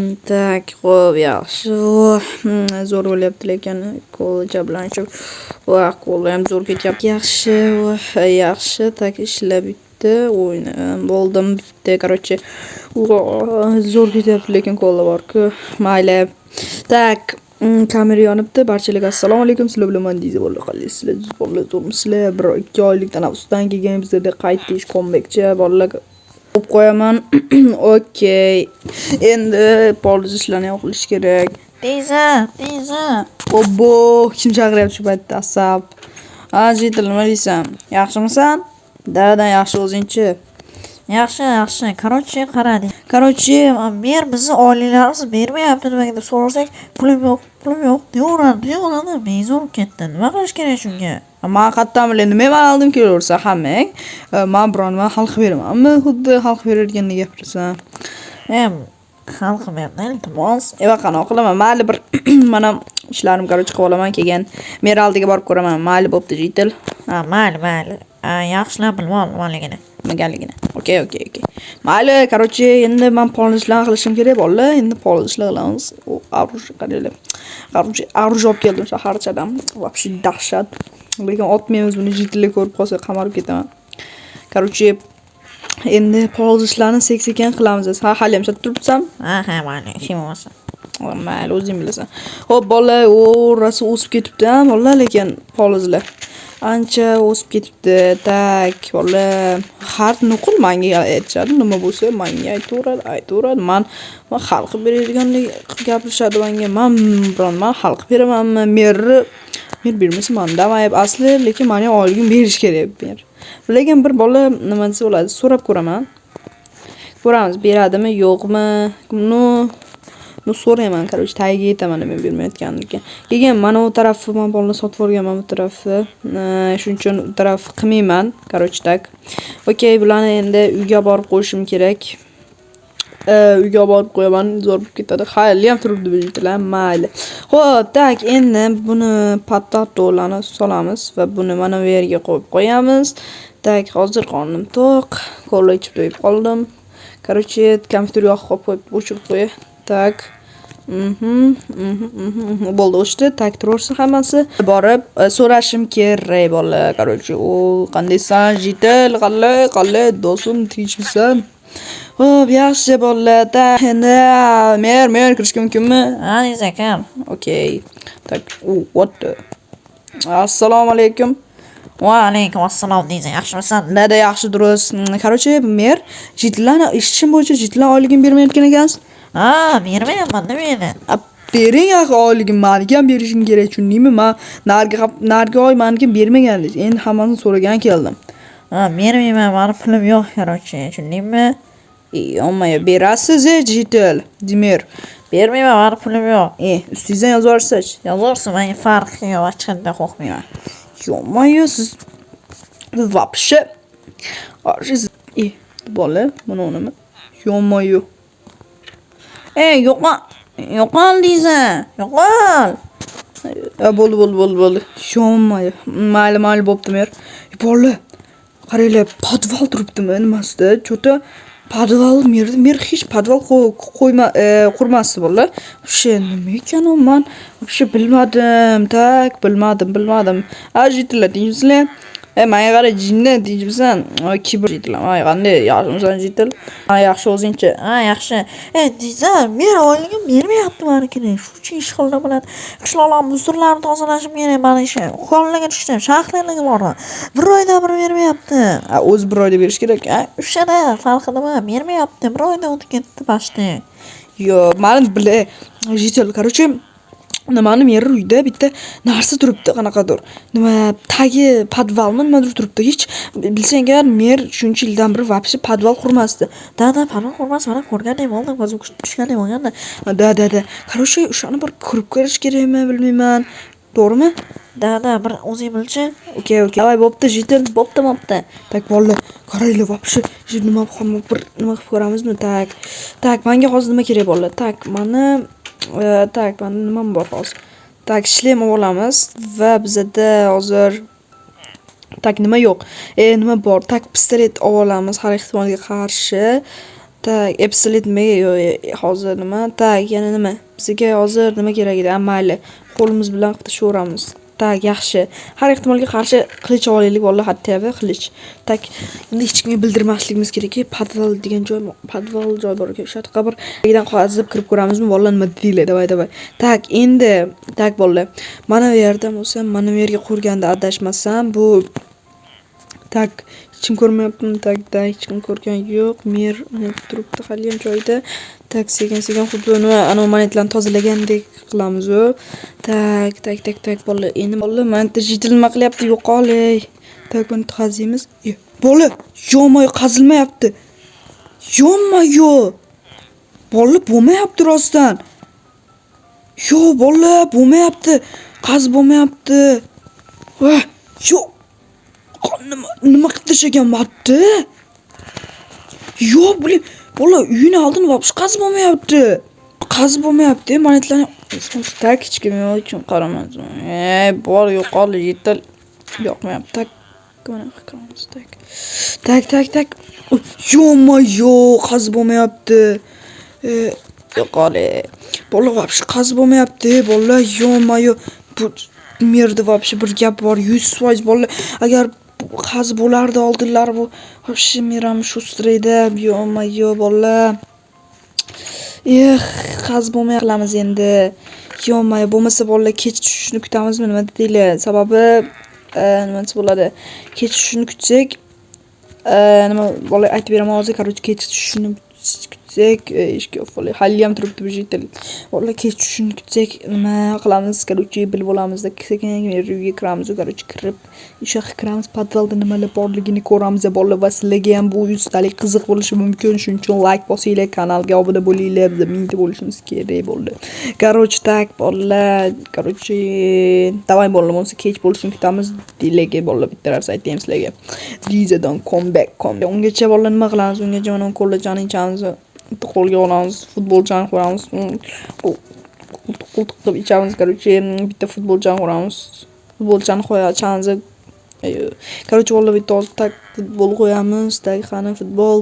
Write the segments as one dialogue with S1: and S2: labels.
S1: Tak, xo'p, yaxshi. Zo'r bo'lyapti lekin qo'l jabrlanishib. Va qo'li ham zo'r ketyapti. Yaxshi, yaxshi. Tak, ishlab bitdi. Bo'ldim bitdi. Короче, zo'r ketyapti lekin qo'li bor-ku. Mayli. Tak, kamera yonibdi. Barchalarga assalomu alaykum. Sizlar bilan deydi bo'ldi. Qaysizlar? Bolalar zo'rmisizlar? 1-2 oylik tanaffusdan keyin bizda qaytish comebackcha bolalar qo'yib qo'yaman. Okey. Endi poliz ishlarni qilish kerak.
S2: Teyza.
S1: Obbo, kim chaqiryapti shu paytda? Asab. Ajitil, nima deysan? Yaxshimisan? Dadan yaxshi o'zingchi.
S2: Yaxshi. Короче, qaradi. Короче, mer bizni oilalarimiz bermayapti nimaga deb so'rasak, pulim yo'q deyaveradi. Bezor ketdi. Nima qilish kerak shunga?
S1: Men qayerdan bilay, nima oldim kelaversa hammang. Men bironman xalq beramanmi? Xuddi xalq beradiganday gapirasan.
S2: Xalq berdi, iltimos.
S1: Qanaqa qilaman? Mayli bir mana ishlarim qilib olaman, keyin mer oldiga borib ko'raman. Mayli bo'pti, jitil.
S2: Mayli. Yaxshilab bilib olmaligini.
S1: Nimaligini. Okey. Mayli, короче, endi men polizlar qilishim kerak bolalar. Endi polizlar qilamiz. Aruj qaraylar. Aruj olib keldim shaharchadan. Вообще dahshat. Lekin otmaymiz buni, jitillik ko'rib qolsa qamarib ketaman. Короче, endi polizlarni sekin qilamiz. Hali ham sotib turibsan?
S2: Mayli, ishim bo'lmasa.
S1: Mayli, o'zing bilasan. Xo'p, bolalar, rosa o'sib ketibdi, bolalar, lekin polizlar ancha o'sib ketibdi. Tak, bolalar, har nuqul menga aytishadi, nima bo'lsa menga aytaveradi. Men xalq beradiganlik gapirishadi menga. Men xalq beramanmi? Mer bermasa men damayib asli, lekin meni oyligim berish kerak ber. Lekin bir bola nima desa bo'ladi, so'rab ko'raman. Ko'ramiz beradimi, yo'qmi? No so'rayman, короче, tagiga yetaman men bermayotganlikka. Keyin mana u tarafni men bolani sotib olganman, bu tarafni. Shuning uchun u taraf qilmayman, короче, tak. Okey, bularni endi uyga borib qo'yishim kerak. Uyga borib qo'yaman, zo'r bo'lib ketadi. Xayli ham turibdi bizlar, mayli. Xo'p, tak, endi buni patatolarni solamiz va buni mana bu yerga qo'yib qo'yamiz. Tak, hozir qornim to'q, kola ichib to'yib qoldim. Короче, kompyuter yoqib qo'yib o'chirib qo'y. Tak. Bo'ldi, o'chdi. Tak, turaversin hammasi. Borib so'rashim kerak bolalar. Короче, qandaysan, jitil, qalay, do'stim, tinchmisan? Xo'p, yaxshi bolalar. Endi mer kirishga mumkinmi?
S2: Neyse, kam.
S1: Okey. Tak, what the? Assalomu alaykum.
S2: Va alaykum assalom deysan. Yaxshimisan?
S1: Nada yaxshi durust. Короче, mer jitlarni eshitishim bo'yicha jitlar oyligini bermayotgan ekansiz.
S2: Bermayapman demaydi.
S1: Bering axi oyligim, menga ham berishing kerak, tushundingmi? Men nargi oy menga bermagandingiz. Endi hammasini so'ragan keldim.
S2: Bermayman, meni pulim yo'q, короче, tushundingmi?
S1: Yo'qmi, berasiz, jitil. Dimer.
S2: Bermayman, meni pulim yo'q.
S1: Ustingizdan yozarsiz.
S2: Yozarsiz, menga farqi yo'q, hech qanday qo'rqmayman.
S1: Yo'qmi, siz вообще. Siz bola, buni nima? Yo'qmi?
S2: Yo'qol deysan. Yo'qol.
S1: Bo'ldi. Yo'qmi? Mayli bo'pti mer. Bola, qaranglar, podval turibdimi nimasida? Cho'ta podval mer hech podval qurmasdi bolalar. O'sha nima ekan u? Men o'sha bilmadim. Tak, bilmadim. Ajitlar deysizlar. Menga qara, jinni deyibsan. Kibr deydilar. Qanday yaxshimisan jitil? Yaxshi o'zingchi.
S2: Yaxshi. Deysan, men oyligim bermayapti meniki. Shuchi ish qildim bilan qishloqlar muzurlarni tozalashim kerak meni ishim. Qo'llaga tushdim, shaharlarga bordim. Bir oyda bir bermayapti.
S1: O'z bir oyda berish kerak.
S2: O'shada farqi nima? Bermayapti. Bir oyda o'tib ketdi bashti.
S1: Yo'q, men bilay. Jitil, короче, nimani mer uyda bitta narsa turibdi, qanaqadir. Nima tagi podvalmi nimadir turibdi. Hech bilsang agar mer shuncha yildan beri вообще podval qurmasdi.
S2: Podval qurmas, mana ko'rganday bo'ldim, ko'zim tushganday bo'lganda.
S1: Da. Короче, o'shani bir ko'rib ko'rish kerakmi, bilmayman. To'g'rimi?
S2: Bir o'zing bilchi.
S1: Okey. Voy, bo'pti, jitil, bo'pti. Tak, bolalar, qaranglar, вообще, nima qilib ko'ramizmi? Tak, menga hozir nima kerak bolalar? Tak, mana nimam bor hozir? Tak, shlem olamiz va bizda hozir tak nima yo'q. Nima bor? Tak, pistolet olamiz har ehtimolga qarshi. Tak, absolut nimaga hozir nima? Tak, yana nima? Bizga hozir nima kerak edi? Mayli, qo'limiz bilan qitishaveramiz. Tak, yaxshi. Har ehtimolga qarshi qilich olaylik, vallahi hatta qilich. Tak, endi hech kimga bildirmasligimiz kerakki, podval degan joy, podval joy bor ekan. O'sha yoqqa bir yerdan qazib kirib ko'ramizmi? Vallahi nima deylar, davay. Tak, endi tak bolalar. Mana bu yerda bo'lsam, mana bu yerga qurganda adashmasam, bu tak hech kim ko'rmayaptimi? Takda hech kim ko'rgan yo'q. Mer turibdi haliyam joyida. Tak, sekin xuddi uni anomonetlarni tozalagandek qilamiz u. Tak bola. Endi bola mana jidil nima qilyapti? Yo'qolay. Tak, buni qaziymiz. Bola, yo'moy qazilmayapti. Yo'mayo. Bola bo'lmayapti rostdan. Yo, bola bo'lmayapti. Qazib bo'lmayapti. Va, yo'q. Nima qilib tashlaganmadi? Yo'q, bola uyini oldin vopish qazib bo'lmayapti. Qazib bo'lmayapti. Monetlarni tak hech kim yo'q uchun qaramadim. Bor yo'qol yetal yo'qmayapti. Tak mana qilamiz tak. Yo'q, qazib bo'lmayapti. Yo'qol. Bola vopish qazib bo'lmayapti. Bola yo'q. Bu merda vopish bir gap bor 100% bola. Agar qazib bo'lardi oldinlar bu вообще meram shu strayda yo'q bola. Qazib bo'lmay qilamiz endi. Yo'q, bo'lmasa bola kech tushishni kutamizmi nima deylar? Sababi nima bo'ladi? Kech tushishni kutsak nima bola aytib beraman hozir, короче, kech tushishni kutsak ishga bo'ladi. Haliyam turibdi bu jitil. Bola kech tushishni kutsak nima qilamiz? короче, bilib olamiz. Sekin uyga kiramiz, короче, kirib o'sha kiramiz, podvalda nimalar borligini ko'ramiz. Bola va sizlarga ham bu ustalik qiziq bo'lishi mumkin. Shuning uchun like bosinglar, kanalga obuna bo'linglar. Biz mingta bo'lishimiz kerak bo'ldi. короче, tak bola. короче, davay bola, bo'lsa kech bo'lishini kutamiz. Dilega bola bitta narsa aytayim sizlarga. Lizadan come back. Ungacha bola nima qilamiz? Ungacha mana qo'llachaning chansi qo'lga olamiz, futbolchani qo'yamiz. Qultiqib ichamiz, короче, bitta futbolchani qo'yamiz. Futbolchani qo'yamiz. короче, bola bitta tak futbol qo'yamiz. Tak qani futbol.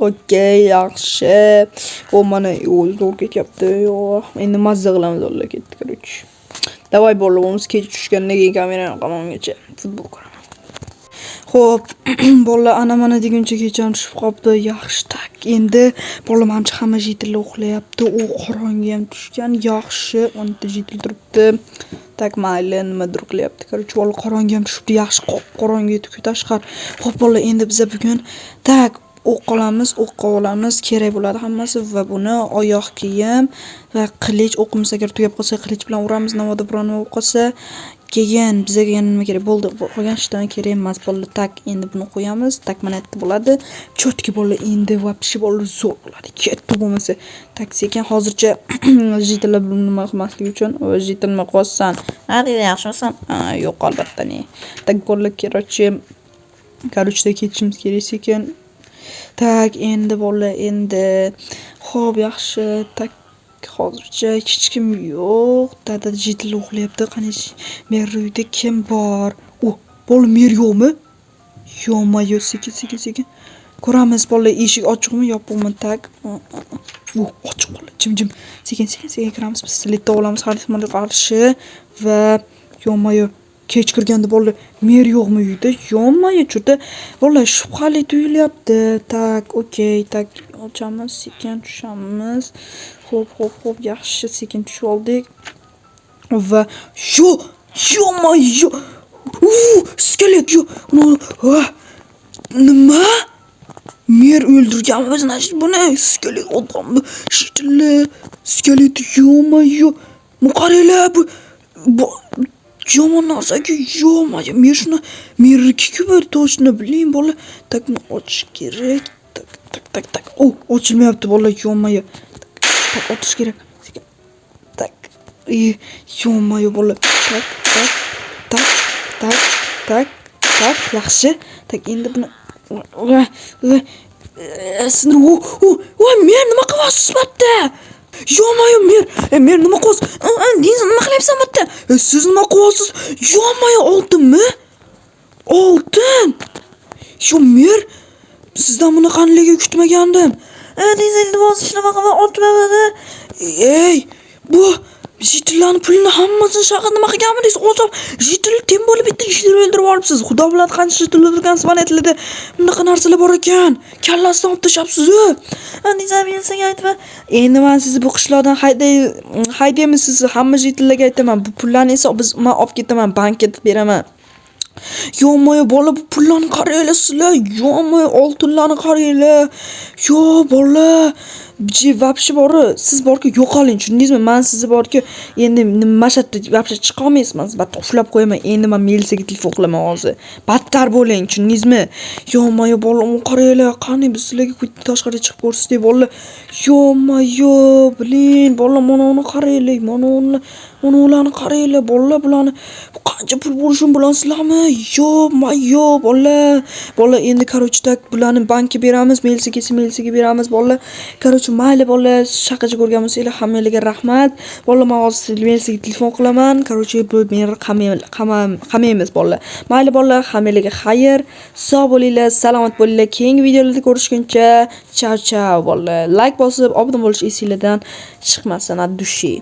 S1: Okey, yaxshi. O mana zo'r ketyapti. Endi mazza qilamiz bola ketdi, короче. Davay bola, bo'lmasa kech tushgandan keyin kamerani qamongacha futbol ko'raman. Xo'p, bola ana mana deguncha kecham tushib qopti. Yaxshi tak. Endi bola mancha hamma jitillar uxlayapti. U qorong'i ham tushgan. Yaxshi, o'nta jitil turibdi. Tak mayli nimadir qilyapti. короче, bola qorong'i ham tushibdi. Yaxshi, qorong'i edi tashqar. Xo'p bola, endi biz bugun tak o'qqa olamiz, kerak bo'ladi hammasi va buni oyoq kiyim va qilich o'qimiz agar tugab qolsa qilich bilan uramiz, navoda biron nima bo'lib qolsa. Keyin bizga yana nima kerak bo'ldi? Qolgan ishdan kerak emas bola. Tak, endi buni qo'yamiz. Tak mana yerda bo'ladi. Chotki bola, endi вообще bola zo'r bo'ladi. Ketdi bo'lmasa. Tak sekin hozircha jitillar nima qilmaslik uchun jitil nima qo'ysan?
S2: Ha, deydi, yaxshimisan?
S1: Yo'q albatta ne. Tak bola, короче, ketishimiz kerak sekin. Tak, endi bola, endi xo'p, yaxshi. Tak hozircha hech kim yo'q. Dada jitil uxlayapti. Qani mer uyda kim bor? Bola, mer yo'qmi? Yo'q, sekin. Ko'ramiz bola, eshik ochiqmi, yopiqmi? Tak. Ochiq bola, jim. Sekin kiramiz. Biz silitda olamiz har ehtimolga qarshi va yo'q. Kech kirganda bola, mer yo'qmi uyda? Yo'q, juda bola shubhali tuyulyapti. Tak, okey, tak ochamiz, sekin tushamiz. Xo'p, yaxshi, sekin tushib oldik. Va yo'q. Skelet yo'q. Nima? Mer o'ldirgan o'zini buni skelet odamni shitli skelet yo'q. Muqarranglar bu yomon narsaga yo'q. Men shuni meriki bir toshni biling bola. Takni ochish kerak. Tak. Ochilmayapti bola, yo'q. Tak ochish kerak. Tak. Yo'q bola. Tak. Yaxshi. Tak, endi buni sinir. Men nima qilyapsiz bitta? Yo'q, men nima qilyapsiz? Nima qilyapsan bitta? Siz nima qilyapsiz? Yo'q, oltinmi? Oltin. Mer, sizdan buni qanligi kutmagandim.
S2: Deysiz iltimos ishlama qilma, otma beni.
S1: Ey, bu jitillarni pulini hammasini shaqa nima qilganmidingiz? O'zim jitil tem bo'lib bitta ishni o'ldirib olibsiz. Xudo bilan qancha jitil o'ldirgansiz mana aytiladi. Bunaqa narsalar bor ekan. Kallasidan olib tashlabsiz-ku.
S2: Deysiz menga aytma.
S1: Endi men sizni bu qishloqdan haydaymiz sizni hamma jitillarga aytaman. Bu pullarni esa men olib ketaman, bankka beraman. Yo'moy bola bu pullarni qaranglar sizlar. Yo'moy oltinlarni qaranglar. Yo bola вообще bor, siz borku yo'qoling, tushundingizmi? Men sizni borku endi nima shatda вообще chiqa olmaysiz. Men sizni uxlab qo'yaman. Endi men militsiyaga telefon qilaman hozir. Battar bo'ling, tushundingizmi? Yo'moy bola qaranglar, qani biz sizlarga tashqariga chiqib ko'rsatdik bola. Yo'moy, bilin, bola mana uni qaranglar, mana ularni qaranglar, bola bularni qancha pul bo'lishini bilasizlarmi? Yo, bola endi короче tak bularni bankka beramiz, militsiyaga beramiz, bola. Короче, mayli bola, shaqacha ko'rgan bo'lsanglar, hammanglarga rahmat. Bola, men hozir militsiyaga telefon qilaman. Короче, bu meni qamaymiz bola. Mayli bola, hammanglarga xayr. Sog' bo'linglar, salomat bo'linglar. Keyingi videolarda ko'rishguncha, chao bola. Like bosib, obuna bo'lish esingizdan chiqmasin, ad dushi.